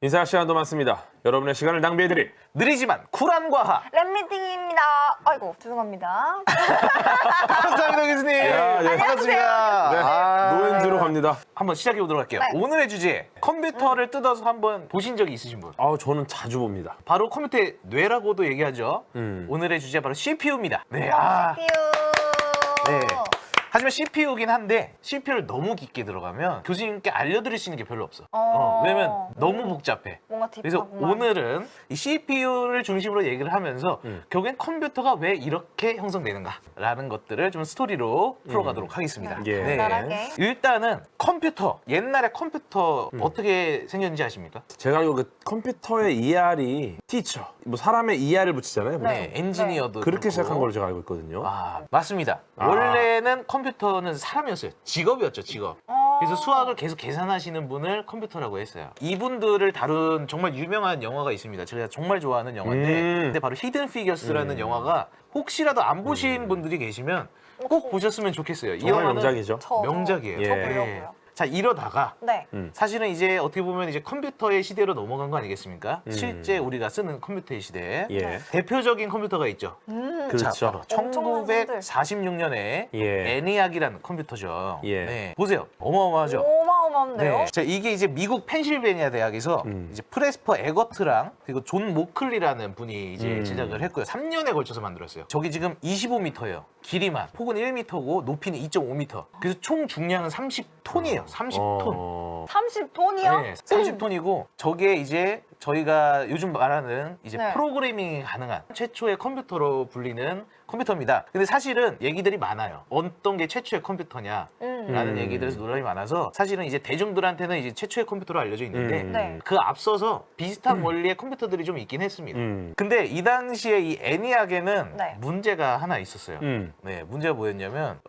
인사할 시간도 많습니다. 여러분의 시간을 낭비해드릴 느리지만 쿨한 과학. 랩미팅입니다. 아이고 죄송합니다. 감사합니다, 교수님. 야, 네. 반갑습니다. 네, 노엔즈로 갑니다. 한번 시작해 보도록 할게요. 네. 오늘의 주제, 컴퓨터를 뜯어서 한번 보신 적이 있으신 분? 저는 자주 봅니다. 바로 컴퓨터의 뇌라고도 얘기하죠. 오늘의 주제 바로 CPU입니다. 네, 네. 하지만 CPU긴 한데 CPU를 너무 깊게 들어가면 교수님께 알려드릴 수 있는 게 별로 없어. 왜냐면 너무 복잡해. 뭔가 그래서 딥하구만. 오늘은 이 CPU를 중심으로 얘기를 하면서 결국엔 컴퓨터가 왜 이렇게 형성되는가라는 것들을 좀 스토리로 풀어가도록 하겠습니다. 예. 간단하게. 일단은 컴퓨터, 옛날에 컴퓨터 어떻게 생겼는지 아십니까? 제가 알고 그 컴퓨터의 ER이 티처, 뭐 사람의 ER을 붙이잖아요. 보통. 네, 엔지니어도 그렇게 그렇고. 시작한 걸로 제가 알고 있거든요. 맞습니다. 원래는 컴퓨터는 사람이었어요. 직업이었죠, 직업. 그래서 수학을 계속 계산하시는 분을 컴퓨터라고 했어요. 이분들을 다룬 정말 유명한 영화가 있습니다. 제가 정말 좋아하는 영화인데 근데 바로 히든 피겨스라는 영화가 혹시라도 안 보신 분들이 계시면 꼭 보셨으면 좋겠어요. 이 정말 영화는 명작이죠. 명작이에요. 예. 저 보려고요. 자, 이러다가 네. 사실은 이제 어떻게 보면 이제 컴퓨터의 시대로 넘어간 거 아니겠습니까? 실제 우리가 쓰는 컴퓨터의 시대. 예. 대표적인 컴퓨터가 있죠. 그렇죠. 자, 바로 엄청난 손들. 1946년에 예. 애니악이라는 컴퓨터죠. 예. 네. 보세요. 어마어마하죠. 어마어마한데요? 네. 자, 이게 이제 미국 펜실베니아 대학에서 이제 프레스퍼 에거트랑 그리고 존 모클리라는 분이 이제 제작을 했고요. 3년에 걸쳐서 만들었어요. 저기 지금 25m예요. 길이만. 폭은 1m고 높이는 2.5m. 그래서 총 중량은 30톤이에요. 30톤. 30톤이요? 네, 30톤이고 저게 이제 저희가 요즘 말하는 이제 네. 프로그래밍이 가능한 최초의 컴퓨터로 불리는 컴퓨터입니다. 근데 사실은 얘기들이 많아요. 어떤 게 최초의 컴퓨터냐라는 얘기들에서 논란이 많아서 사실은 이제 대중들한테는 이제 최초의 컴퓨터로 알려져 있는데 네. 그 앞서서 비슷한 원리의 컴퓨터들이 좀 있긴 했습니다. 근데 이 당시에 이 애니악에는 네. 문제가 하나 있었어요. 네, 문제가 뭐였냐면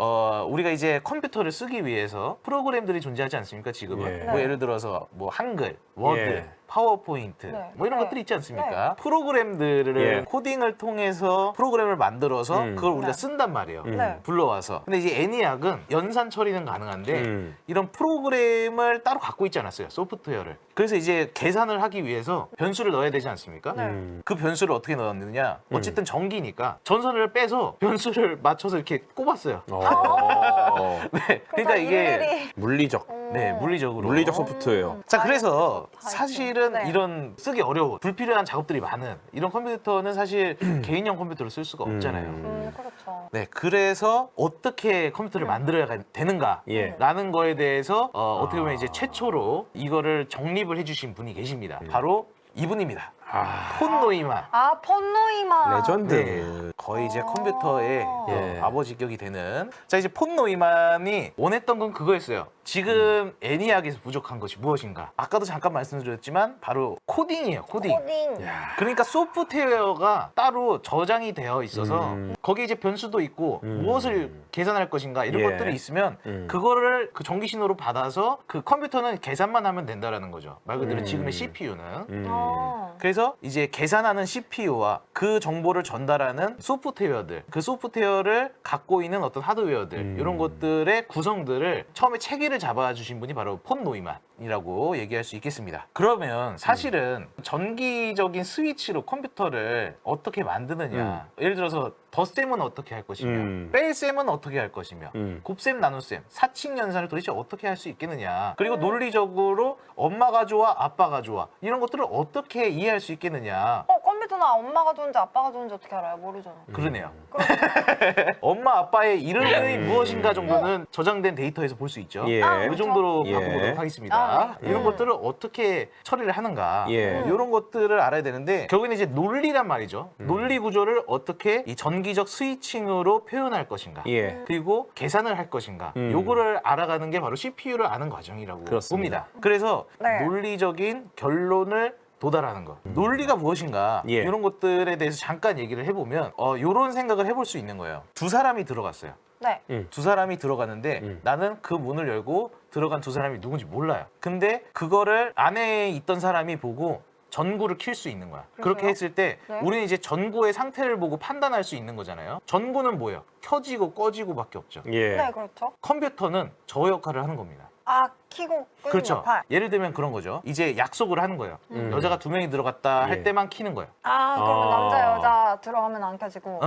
우리가 이제 컴퓨터를 쓰기 위해서 프로그램들이 존재하지 않습니까? 지금은 예. 뭐 예를 들어서 뭐 한글, 워드, 예. 파워포인트 네. 뭐 이런 네. 것들이 있지 않습니까? 프로그램들을 예. 코딩을 통해서 프로그램을 만들어서 그걸 우리가 네. 쓴단 말이에요. 네. 불러와서. 근데 이제 애니악은 연산 처리는 가능한데 이런 프로그램을 따로 갖고 있지 않았어요. 소프트웨어를. 그래서 이제 계산을 하기 위해서 변수를 넣어야 되지 않습니까? 네. 그 변수를 어떻게 넣었느냐? 어쨌든 전기니까 전선을 빼서 변수를 맞춰서 이렇게 꼽았어요. 네. 그러니까 이게 일일이. 물리적. 네, 물리적으로. 물리적 소프트웨어. 자, 그래서 다 사실은 네. 이런 쓰기 어려운 불필요한 작업들이 많은 이런 컴퓨터는 사실 개인용 컴퓨터로 쓸 수가 없잖아요. 그렇죠. 네, 그래서 어떻게 컴퓨터를 만들어야 되는가라는 예. 거에 대해서 어떻게 보면 이제 최초로 이거를 정립을 해주신 분이 계십니다. 바로 이분입니다. 폰 노이만. 폰 노이만. 레전드. 네, 거의 이제 컴퓨터의 예. 아버지격이 되는. 자, 이제 폰 노이만이 원했던 건 그거였어요. 지금 애니악에서 부족한 것이 무엇인가? 아까도 잠깐 말씀드렸지만 바로 코딩이에요. 코딩. 코딩. 그러니까 소프트웨어가 따로 저장이 되어 있어서 거기에 이제 변수도 있고 무엇을 계산할 것인가 이런 예. 것들이 있으면 그거를 그 전기 신호로 받아서 그 컴퓨터는 계산만 하면 된다라는 거죠. 말 그대로 지금의 CPU는. 그래서 이제 계산하는 CPU와 그 정보를 전달하는 소프트웨어들, 그 소프트웨어를 갖고 있는 어떤 하드웨어들 이런 것들의 구성들을 처음에 체계를 잡아주신 분이 바로 폰 노이만이라고 얘기할 수 있겠습니다. 그러면 사실은 전기적인 스위치로 컴퓨터를 어떻게 만드느냐, 예를 들어서 덧셈은 어떻게 할 것이며 뺄셈은 어떻게 할 것이며 곱셈 나눗셈 사칙 연산을 도대체 어떻게 할 수 있겠느냐, 그리고 논리적으로 엄마가 좋아 아빠가 좋아 이런 것들을 어떻게 이해할 수 있겠느냐. 컴퓨터는 엄마가 좋은지 아빠가 좋은지 어떻게 알아요? 모르잖아요. 그러네요. 엄마 아빠의 이름이 무엇인가 정도는 저장된 데이터에서 볼 수 있죠. 예. 이 정도로 예. 바꿔보도록 하겠습니다. 네. 이런 것들을 어떻게 처리를 하는가, 예. 이런 것들을 알아야 되는데 결국에는 이제 논리란 말이죠. 논리 구조를 어떻게 이 전기적 스위칭으로 표현할 것인가, 예. 그리고 계산을 할 것인가, 요거를 알아가는 게 바로 CPU를 아는 과정이라고 그렇습니다. 봅니다. 그래서 네. 논리적인 결론을 도달하는 것. 논리가 무엇인가, 예. 이런 것들에 대해서 잠깐 얘기를 해보면 이런 생각을 해볼 수 있는 거예요. 두 사람이 들어갔어요. 네. 두 사람이 들어갔는데 나는 그 문을 열고 들어간 두 사람이 누군지 몰라요. 근데 그거를 안에 있던 사람이 보고 전구를 킬 수 있는 거야. 그렇게 했을 때 네. 우리는 이제 전구의 상태를 보고 판단할 수 있는 거잖아요. 전구는 뭐예요? 켜지고 꺼지고 밖에 없죠. 예. 네, 그렇죠. 컴퓨터는 저 역할을 하는 겁니다. 키고 끄는 그렇죠. 역할. 예를 들면 그런 거죠. 이제 약속을 하는 거예요. 여자가 2명이 들어갔다 할 예. 때만 키는 거예요. 아, 그러면 남자 여자 들어가면 안 켜지고.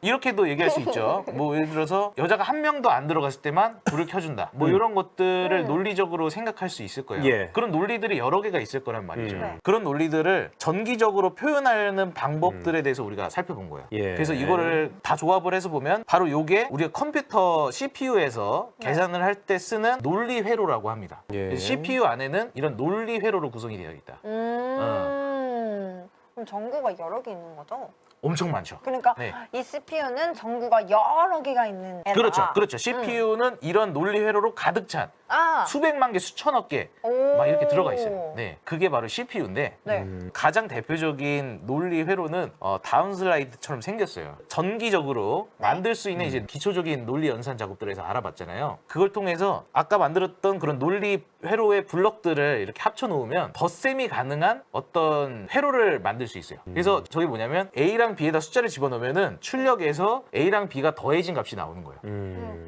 이렇게도 얘기할 수 있죠. 뭐 예를 들어서 여자가 한 명도 안 들어갔을 때만 불을 켜준다. 뭐 이런 것들을 논리적으로 생각할 수 있을 거예요. 예. 그런 논리들이 여러 개가 있을 거란 말이죠. 네. 그런 논리들을 전기적으로 표현하는 방법들에 대해서 우리가 살펴본 거예요. 예. 그래서 이거를 다 조합을 해서 보면 바로 요게 우리가 컴퓨터 CPU에서 네. 계산을 할 때 쓰는 논리 회로라고 합니다. 예. CPU 안에는 이런 논리 회로로 구성이 되어 있다. 그럼 전구가 여러 개 있는 거죠? 엄청 많죠. 그러니까 네. 이 CPU는 전구가 여러 개가 있는 애다. 그렇죠. 그렇죠. CPU는 이런 논리 회로로 가득 찬 아, 수백만 개, 수천억 개 막 이렇게 들어가 있어요. 네, 그게 바로 CPU인데 네. 가장 대표적인 논리 회로는 다음 슬라이드처럼 생겼어요. 전기적으로 만들 수 있는 이제 기초적인 논리 연산 작업들에서 알아봤잖아요. 그걸 통해서 아까 만들었던 그런 논리 회로의 블럭들을 이렇게 합쳐 놓으면 덧셈이 가능한 어떤 회로를 만들 수 있어요. 그래서 저게 뭐냐면 A랑 B에다 숫자를 집어넣으면은 출력에서 A랑 B가 더해진 값이 나오는 거예요.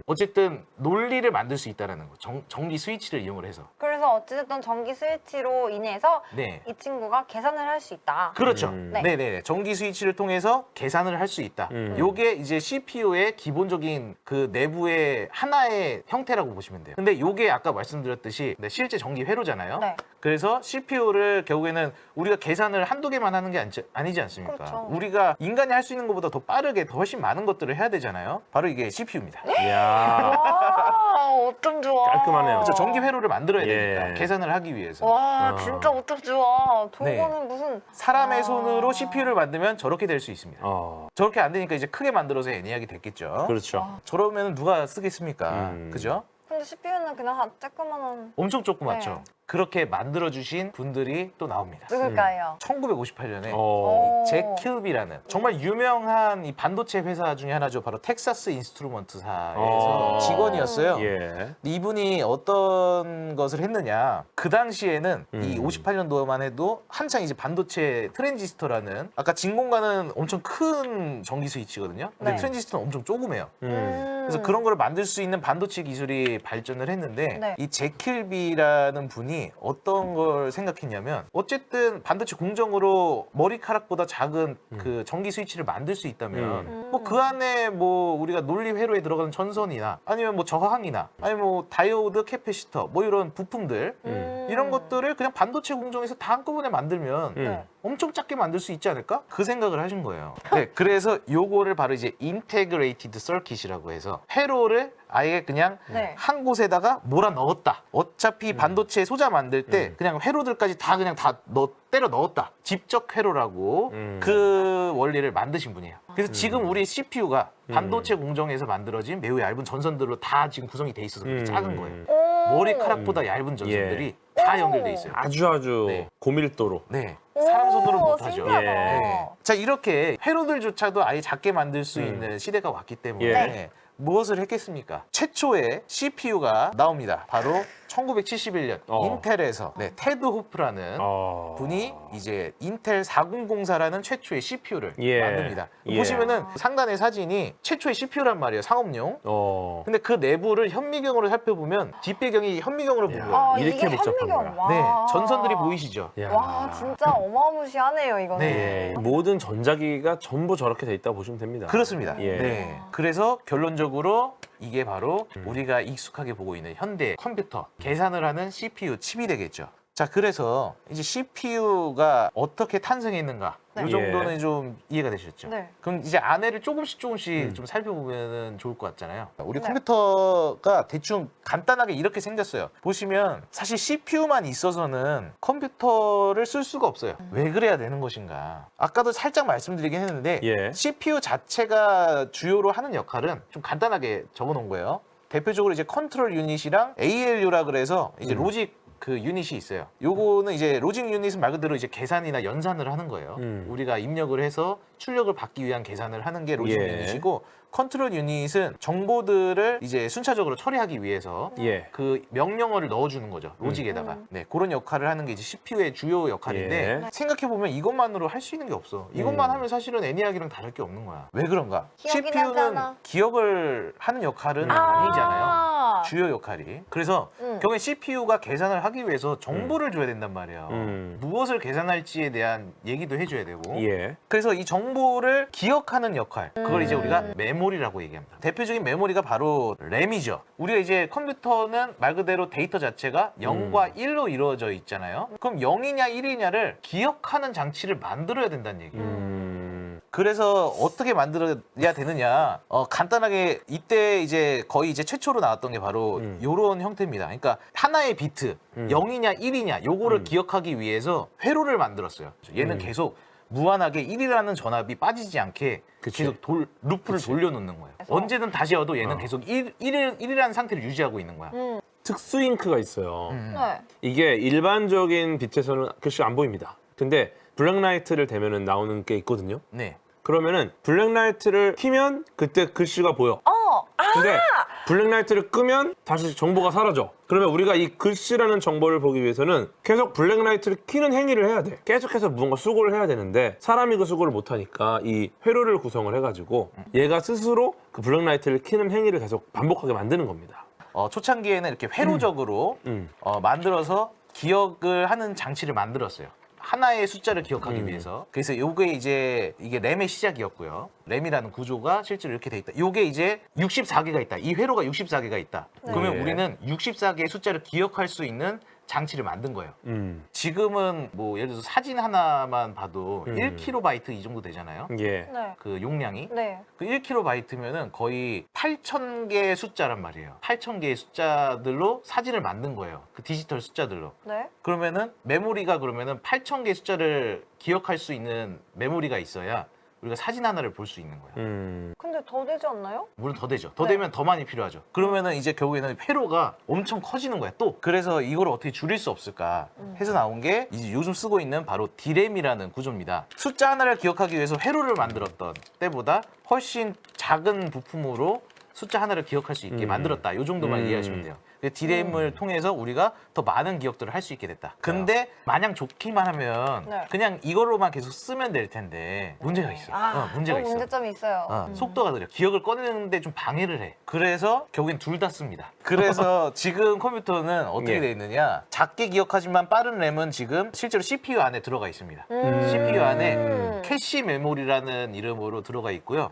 어쨌든 논리를 만들 수 있다는 거. 전기 스위치를 이용을 해서. 그래서 어찌됐든 전기 스위치로 인해서 네. 이 친구가 계산을 할 수 있다. 그렇죠. 네. 네네. 전기 스위치를 통해서 계산을 할 수 있다. 요게 이제 CPU의 기본적인 그 내부의 하나의 형태라고 보시면 돼요. 근데 요게 아까 말씀드렸듯이 실제 전기 회로잖아요. 네. 그래서 CPU를 결국에는 우리가 계산을 한두 개만 하는 게 아니지 않습니까? 그렇죠. 우리가 인간이 할 수 있는 것보다 더 빠르게 더 훨씬 많은 것들을 해야 되잖아요. 바로 이게 CPU입니다. 이야. 와, 어쩜 좋아. 깔끔하네요. 그래서 전기 회로를 만들어야 예. 되니까 계산을 하기 위해서. 와, 진짜 어쩜 좋아. 네. 저거는 무슨 사람의 아. 손으로 CPU를 만들면 저렇게 될 수 있습니다. 어, 저렇게 안 되니까 이제 크게 만들어서 애니악이 됐겠죠. 그렇죠. 저러면 누가 쓰겠습니까? 그죠? 근데 CPU는 그냥 쬐끄만한 엄청 조그맣죠. 네. 그렇게 만들어주신 분들이 또 나옵니다. 누굴까요? 1958년에 어. 잭 킬비라는 정말 유명한 이 반도체 회사 중에 하나죠. 바로 텍사스 인스트루먼트사에서 직원이었어요. 예. 근데 이분이 어떤 것을 했느냐? 그 당시에는 이 58년도만 해도 한창 이제 반도체 트랜지스터라는 아까 진공관은 엄청 큰 전기 스위치거든요. 근데 네. 트랜지스터는 엄청 조그매요. 음. 그래서 그런 걸 만들 수 있는 반도체 기술이 발전을 했는데 네. 이 잭킬비라는 분이 어떤 걸 생각했냐면 어쨌든 반도체 공정으로 머리카락보다 작은 그 전기 스위치를 만들 수 있다면 뭐 그 안에 뭐 우리가 논리 회로에 들어가는 전선이나 아니면 뭐 저항이나 아니면 뭐 다이오드 캐패시터 뭐 이런 부품들 이런 것들을 그냥 반도체 공정에서 다 한꺼번에 만들면 네. 엄청 작게 만들 수 있지 않을까? 그 생각을 하신 거예요. 네, 그래서 요거를 바로 이제 인테그레이티드 서킷이라고 해서 회로를 아예 그냥 네. 한 곳에다가 몰아 넣었다. 어차피 반도체 소자 만들 때 그냥 회로들까지 다 그냥 때려 넣었다. 집적 회로라고 그 원리를 만드신 분이에요. 그래서 지금 우리 CPU가 반도체 공정에서 만들어진 매우 얇은 전선들로 다 지금 구성이 돼 있어서 그렇게 작은 거예요. 오. 머리카락보다 얇은 전선들이 다 연결돼 있어요. 아주 네. 고밀도로. 네. 사람 손으로 오, 못하죠. 신기하다. 네. 자, 이렇게 회로들조차도 아예 작게 만들 수 있는 시대가 왔기 때문에 예. 무엇을 했겠습니까? 최초의 CPU가 나옵니다. 바로 1971년 인텔에서 테드 호프라는 분이 이제 인텔 4004라는 최초의 CPU를 예. 만듭니다. 예. 보시면은 상단의 사진이 최초의 CPU란 말이에요. 상업용. 어. 근데 그 내부를 현미경으로 살펴보면 뒷배경이 현미경으로 보여요. 아, 이렇게 이게 복잡한 현미경. 거야. 와. 네, 전선들이 보이시죠? 야. 와, 진짜 어마무시하네요, 이거는. 네. 모든 전자기기가 전부 저렇게 돼 있다고 보시면 됩니다. 그렇습니다. 예. 네. 그래서 결론적으로 이게 바로 우리가 익숙하게 보고 있는 현대 컴퓨터, 계산을 하는 CPU 칩이 되겠죠. 자, 그래서 이제 CPU가 어떻게 탄생했는가 네. 이 정도는 좀 이해가 되셨죠? 네. 그럼 이제 안에를 조금씩 좀 살펴보면 좋을 것 같잖아요. 우리 네. 컴퓨터가 대충 간단하게 이렇게 생겼어요. 보시면 사실 CPU만 있어서는 컴퓨터를 쓸 수가 없어요. 왜 그래야 되는 것인가? 아까도 살짝 말씀드리긴 했는데 예. CPU 자체가 주요로 하는 역할은 좀 간단하게 적어놓은 거예요. 대표적으로 이제 컨트롤 유닛이랑 ALU라 그래서 이제 로직 그 유닛이 있어요. 요거는 이제 로직 유닛은 말 그대로 이제 계산이나 연산을 하는 거예요. 우리가 입력을 해서 출력을 받기 위한 계산을 하는 게 로직 예. 유닛이고 컨트롤 유닛은 정보들을 이제 순차적으로 처리하기 위해서 예. 그 명령어를 넣어주는 거죠. 로직에다가. 네, 그런 역할을 하는 게 이제 CPU의 주요 역할인데 예. 생각해보면 이것만으로 할 수 있는 게 없어. 이것만 하면 사실은 애니악이랑 다를 게 없는 거야. 왜 그런가? 기억이 CPU는 나잖아. 기억을 하는 역할은 아니잖아요. 주요 역할이. 그래서 결국엔 CPU가 계산을 하기 위해서 정보를 줘야 된단 말이에요. 무엇을 계산할지에 대한 얘기도 해줘야 되고. 예. 그래서 이 정보를 기억하는 역할, 그걸 이제 우리가 메모리라고 얘기합니다. 대표적인 메모리가 바로 램이죠. 우리가 이제 컴퓨터는 말 그대로 데이터 자체가 0과 1로 이루어져 있잖아요. 그럼 0이냐 1이냐를 기억하는 장치를 만들어야 된다는 얘기예요. 그래서 어떻게 만들어야 되느냐? 간단하게 이때 이제 거의 이제 최초로 나왔던 게 바로 이런 형태입니다. 그러니까 하나의 비트 0이냐 1이냐 요거를 기억하기 위해서 회로를 만들었어요. 얘는 계속 무한하게 1이라는 전압이 빠지지 않게 그치. 계속 루프를 돌려놓는 거예요. 언제든 다시 와도 얘는 계속 1이라는 상태를 유지하고 있는 거야. 특수 잉크가 있어요. 네. 이게 일반적인 빛에서는 글씨가 안 보입니다. 근데 블랙라이트를 대면은 나오는 게 있거든요. 네. 그러면은 블랙라이트를 켜면 그때 글씨가 보여. 근데 블랙라이트를 끄면 다시 정보가 사라져. 그러면 우리가 이 글씨라는 정보를 보기 위해서는 계속 블랙라이트를 켜는 행위를 해야 돼. 계속해서 무언가 수고를 해야 되는데 사람이 그 수고를 못하니까 이 회로를 구성을 해가지고 얘가 스스로 그 블랙라이트를 켜는 행위를 계속 반복하게 만드는 겁니다. 초창기에는 이렇게 회로적으로 만들어서 기억을 하는 장치를 만들었어요. 하나의 숫자를 기억하기 위해서. 그래서 요게 이제 이게 램의 시작이었고요. 램이라는 구조가 실제로 이렇게 돼 있다. 요게 이제 64개가 있다. 이 회로가 64개가 있다. 그러면 네. 우리는 64개의 숫자를 기억할 수 있는 장치를 만든 거예요. 지금은 뭐 예를 들어서 사진 하나만 봐도 1KB 이 정도 되잖아요. 예. 네. 그 용량이. 네. 그 1KB면은 거의 8,000개의 숫자란 말이에요. 8,000개의 숫자들로 사진을 만든 거예요. 그 디지털 숫자들로. 네. 그러면은 메모리가 그러면은 8,000개 숫자를 기억할 수 있는 메모리가 있어야 우리가 사진 하나를 볼 수 있는 거예요. 근데 더 되지 않나요? 물론 더 되죠. 더 네. 되면 더 많이 필요하죠. 그러면은 이제 결국에는 회로가 엄청 커지는 거야. 또 그래서 이걸 어떻게 줄일 수 없을까 해서 나온 게 이제 요즘 쓰고 있는 바로 D램이라는 구조입니다. 숫자 하나를 기억하기 위해서 회로를 만들었던 때보다 훨씬 작은 부품으로 숫자 하나를 기억할 수 있게 만들었다. 이 정도만 이해하시면 돼요. D램을 통해서 우리가 더 많은 기억들을 할 수 있게 됐다. 근데 마냥 좋기만 하면 네. 그냥 이걸로만 계속 쓰면 될 텐데 문제가 있어. 문제가 또 있어. 문제점이 있어요. 속도가 느려. 기억을 꺼내는데 좀 방해를 해. 그래서 결국엔 둘 다 씁니다. 그래서 지금 컴퓨터는 어떻게 예. 돼 있느냐. 작게 기억하지만 빠른 램은 지금 실제로 CPU 안에 들어가 있습니다. CPU 안에 캐시 메모리라는 이름으로 들어가 있고요.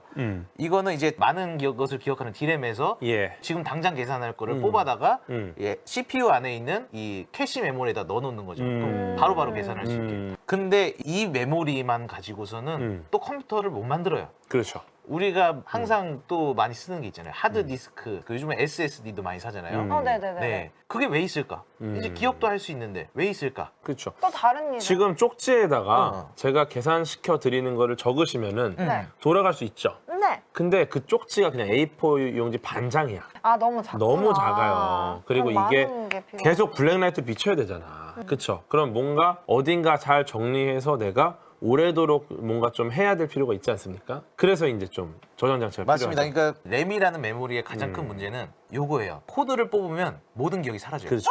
이거는 이제 많은 것을 기억하는 D램에서 예. 지금 당장 계산할 거를 뽑아다가 음. 예, CPU 안에 있는 이 캐시 메모리에다 넣어놓는 거죠. 그럼 바로바로 계산할 수 있게. 근데 이 메모리만 가지고서는 또 컴퓨터를 못 만들어요. 그렇죠. 우리가 항상 또 많이 쓰는 게 있잖아요. 하드 디스크. 그 요즘에 SSD도 많이 사잖아요. 네네네. 네. 그게 왜 있을까? 이제 기억도 할 수 있는데 왜 있을까? 그렇죠. 또 다른 일. 지금 쪽지에다가 제가 계산시켜 드리는 거를 적으시면은 네. 돌아갈 수 있죠. 네. 근데 그 쪽지가 그냥 A4 용지 반장이야. 아 너무 작구나. 너무 작아요. 그리고 그럼 이게 많은 게 필요해. 계속 블랙라이트 비춰야 되잖아. 그렇죠. 그럼 뭔가 어딘가 잘 정리해서 내가 오래도록 뭔가 좀 해야 될 필요가 있지 않습니까? 그래서 이제 좀 저장 장치가 맞습니다. 필요하죠. 그러니까 램이라는 메모리의 가장 큰 문제는 요거예요. 코드를 뽑으면 모든 기억이 사라져요. 그렇죠.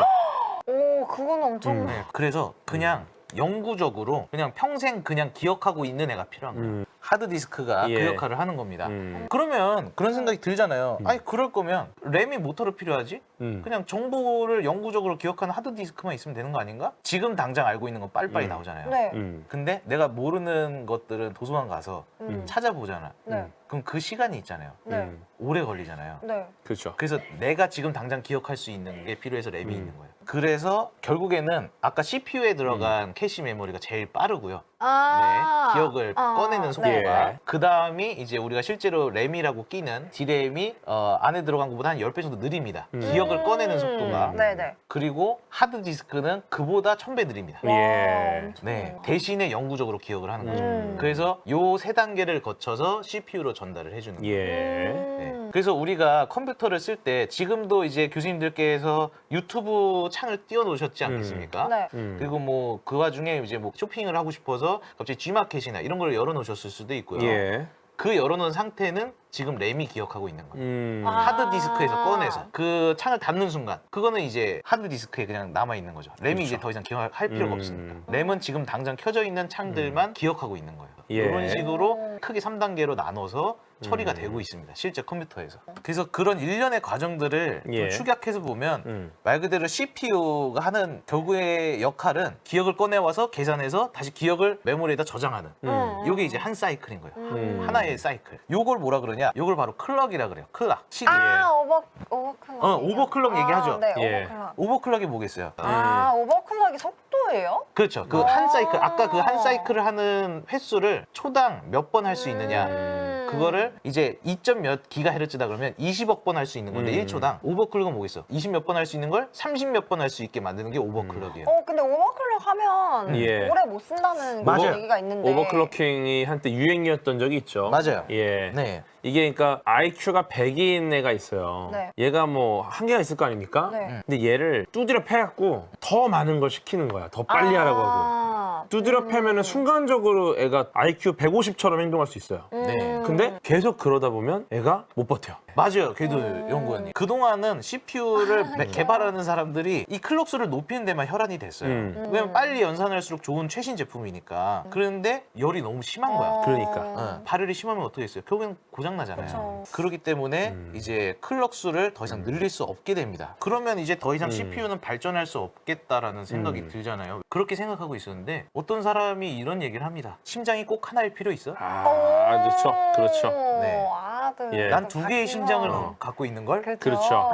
오 그건 엄청. 네, 그래서 그냥 영구적으로 그냥 평생 그냥 기억하고 있는 애가 필요한 거예요. 하드디스크가 예. 그 역할을 하는 겁니다. 그러면 그런 생각이 들잖아요. 아니 그럴 거면 램이 뭐터로 필요하지? 그냥 정보를 영구적으로 기억하는 하드디스크만 있으면 되는 거 아닌가? 지금 당장 알고 있는 건 빨리빨리 나오잖아요. 네. 근데 내가 모르는 것들은 도서관 가서 찾아보잖아. 네. 그럼 그 시간이 있잖아요. 네. 오래 걸리잖아요. 네. 그렇죠. 그래서 내가 지금 당장 기억할 수 있는 게 필요해서 램이 있는 거예요. 그래서 결국에는 아까 CPU에 들어간 캐시 메모리가 제일 빠르고요. 아. 네, 기억을 꺼내는 속도가. 네. 그 다음이 이제 우리가 실제로 램이라고 끼는 D램이 안에 들어간 것보다 한 10배 정도 느립니다. 기억을 꺼내는 속도가. 네네. 그리고 하드디스크는 그보다 1000배 느립니다. 예. 네, 대신에 영구적으로 기억을 하는 거죠. 그래서 요 세 단계를 거쳐서 CPU로 전달을 해주는 거예요. 예. 네. 그래서 우리가 컴퓨터를 쓸 때 지금도 이제 교수님들께서 유튜브 창을 띄워놓으셨지 않겠습니까? 네. 그리고 뭐 그 와중에 이제 뭐 쇼핑을 하고 싶어서 갑자기 G마켓이나 이런 걸 열어놓으셨을 수도 있고요. 예. 그 열어놓은 상태는 지금 램이 기억하고 있는 거예요. 아. 하드디스크에서 꺼내서 그 창을 닫는 순간 그거는 이제 하드디스크에 그냥 남아있는 거죠. 램이 그렇죠. 이제 더 이상 기억할 필요가 없습니다. 램은 지금 당장 켜져 있는 창들만 기억하고 있는 거예요. 예. 이런 식으로 크게 3단계로 나눠서 처리가 되고 있습니다. 실제 컴퓨터에서. 그래서 그런 일련의 과정들을 좀 예. 축약해서 보면 말 그대로 CPU가 하는 결국의 역할은 기억을 꺼내와서 계산해서 다시 기억을 메모리에다 저장하는 이게 이제 한 사이클인 거예요. 하나의 사이클. 요걸 뭐라 그러냐? 요걸 바로 클럭이라 그래요. 클락. 시계. 아, 오버클럭. 오버클럭 얘기하죠. 네, 예. 오버클럭. 오버클럭이 뭐겠어요? 아, 오버클럭이 속도예요? 그렇죠. 그 한 사이클, 아까 그 한 사이클을 하는 횟수를 초당 몇 번 할 수 있느냐. 그거를 이제 2점 몇 기가헤르츠다 그러면 20억 번 할 수 있는 건데 1초당. 오버클럭은 뭐겠어? 20 몇 번 할 수 있는 걸 30 몇 번 할 수 있게 만드는 게 오버클럭이에요. 근데 오버클럭 하면 예. 오래 못 쓴다는 맞아요. 그런 얘기가 있는데. 오버클럭킹이 한때 유행이었던 적이 있죠. 맞아요. 예. 네. 이게 그러니까 IQ가 100인 애가 있어요. 네. 얘가 뭐 한계가 있을 거 아닙니까? 네. 근데 얘를 두드려 패갖고 더 많은 걸 시키는 거야. 더 빨리 하라고 하고. 두드려 패면은 순간적으로 애가 IQ 150처럼 행동할 수 있어요. 네. 근데 계속 그러다 보면 애가 못 버텨요. 맞아요. 걔도 연구원님. 그동안은 CPU를 개발하는 사람들이 이 클럭 수를 높이는 데만 혈안이 됐어요. 왜냐면 빨리 연산할수록 좋은 최신 제품이니까. 그런데 열이 너무 심한 거야. 그러니까. 발열이 심하면 어떻게 했어요? 결국엔 고장나잖아요. 그쵸. 그렇기 때문에 이제 클럭 수를 더 이상 늘릴 수 없게 됩니다. 그러면 이제 더 이상 CPU는 발전할 수 없겠다라는 생각이 들잖아요. 그렇게 생각하고 있었는데 어떤 사람이 이런 얘기를 합니다. 심장이 꼭 하나일 필요 있어? 그렇죠. 그렇죠. 네. 예. 난 두 개의 심장을 갖고 있는 걸? 그렇죠.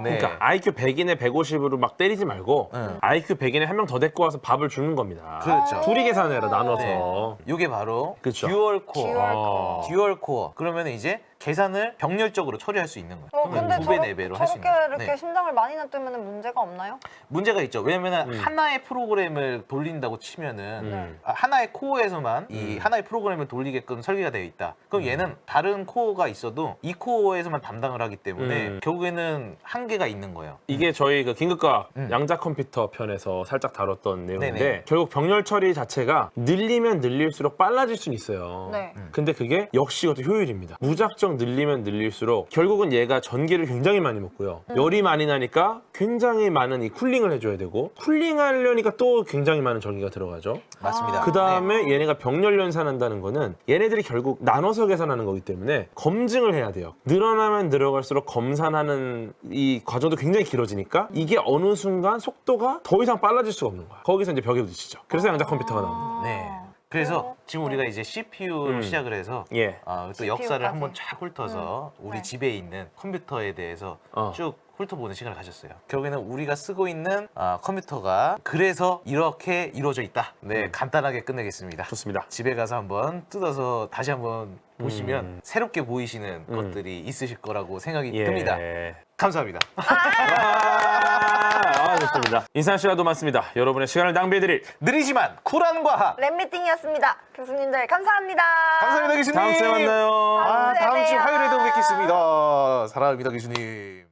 네. 그러니까 IQ 100인에 150으로 막 때리지 말고 응. IQ 100인에 한 명 더 데리고 와서 밥을 주는 겁니다. 그렇죠. 둘이 계산해라 나눠서. 이게 바로 그쵸. 듀얼 코어. 듀얼 코어. 듀얼 코어. 그러면 이제 계산을 병렬적으로 처리할 수 있는 거예요. 그러면 근데 2배, 4배로 할 수 있는 저렇게 거예요. 이렇게 네. 심장을 많이 놔두면 문제가 없나요? 문제가 있죠. 왜냐면 하나의 프로그램을 돌린다고 치면은 하나의 코어에서만 이 하나의 프로그램을 돌리게끔 설계가 되어 있다. 그럼 얘는 다른 코어가 있어도 이 코어에서만 담당을 하기 때문에 결국에는 한계가 있는 거예요. 이게 저희 그 긴급과학 양자 컴퓨터 편에서 살짝 다뤘던 내용인데 네네. 결국 병렬 처리 자체가 늘리면 늘릴수록 빨라질 수는 있어요. 네. 근데 그게 역시 그것도 효율입니다. 무작정 늘리면 늘릴수록 결국은 얘가 전기를 굉장히 많이 먹고요. 열이 많이 나니까 굉장히 많은 이 쿨링을 해줘야 되고 쿨링하려니까 또 굉장히 많은 전기가 들어가죠. 맞습니다. 그 다음에 얘네가 병렬 연산한다는 거는 얘네들이 결국 나눠서 계산하는 거기 때문에 검증을 해야 돼요. 늘어나면 늘어갈수록 검산하는 이 과정도 굉장히 길어지니까 이게 어느 순간 속도가 더 이상 빨라질 수가 없는 거야. 거기서 이제 벽에 부딪히죠. 그래서 양자 컴퓨터가 나옵니다. 네. 그래서 지금 우리가 이제 CPU로 시작을 해서 예. 또 역사를 CPU 까지. 한번 쫙 훑어서 우리 네. 집에 있는 컴퓨터에 대해서 어. 쭉 훑어보는 시간을 가졌어요. 결국에는 우리가 쓰고 있는 컴퓨터가 그래서 이렇게 이루어져 있다. 네, 간단하게 끝내겠습니다. 좋습니다. 집에 가서 한번 뜯어서 다시 한번 보시면 새롭게 보이시는 것들이 있으실 거라고 생각이 예. 듭니다. 감사합니다. 좋습니다. 인사 시간도 많습니다. 여러분의 시간을 낭비해드릴 느리지만 쿨한 과학. 랩미팅이었습니다. 교수님들 감사합니다. 감사합니다, 교수님. 다음 주에 만나요. 다음 주 봬요. 화요일에도 뵙겠습니다. 사랑합니다, 교수님.